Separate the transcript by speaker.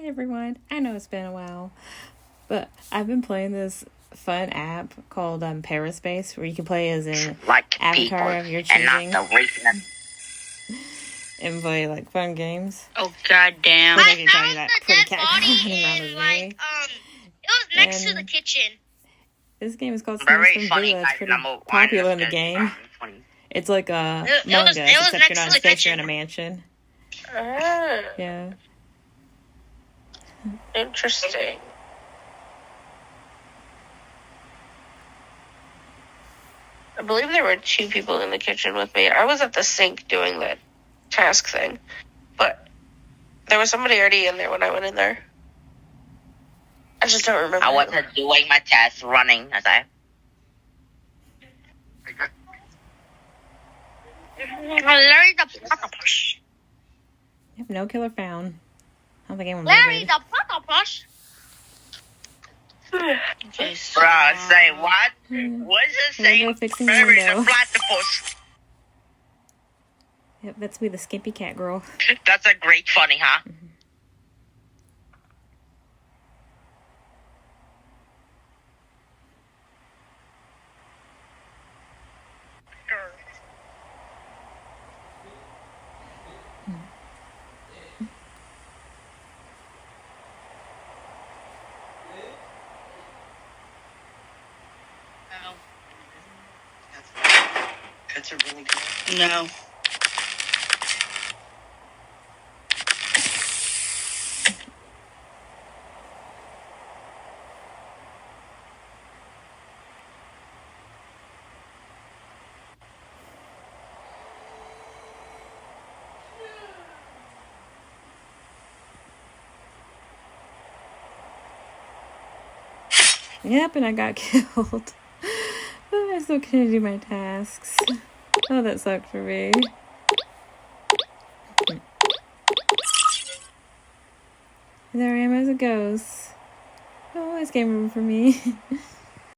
Speaker 1: everyone. I know it's been a while, but I've been playing this fun app called Paraspace, where you can play as an avatar of your choosing and play like fun games.
Speaker 2: Oh goddamn!
Speaker 1: I can tell you that pretty cat running around with me.
Speaker 3: It was next to the kitchen.
Speaker 1: This game is called Snowstorm Villa. It's pretty popular in the game. It's like a Among Us, except you're not in space, you're in a mansion. Yeah.
Speaker 2: Interesting. I believe there were 2 people in the kitchen with me. I was at the sink doing that task thing, but there was somebody already in there when I went in there. I just don't remember.
Speaker 4: I wasn't doing my test, running as I.
Speaker 3: Larry the Platypus.
Speaker 1: Yep, no killer found. I don't think anyone
Speaker 3: Larry
Speaker 1: voted.
Speaker 3: the Platypus.
Speaker 2: Okay, so...
Speaker 4: Bruh, say what? What is it saying?
Speaker 1: Fixing the
Speaker 4: Larry
Speaker 1: window.
Speaker 4: the platypus.
Speaker 1: Yep, that's me, the skimpy cat girl.
Speaker 4: That's a great funny, huh?
Speaker 5: That's a really good.
Speaker 2: No.
Speaker 1: Yep, and I got killed. But I still couldn't do my tasks. Oh, that sucked for me. There I am as a ghost. Oh, it's game room for me.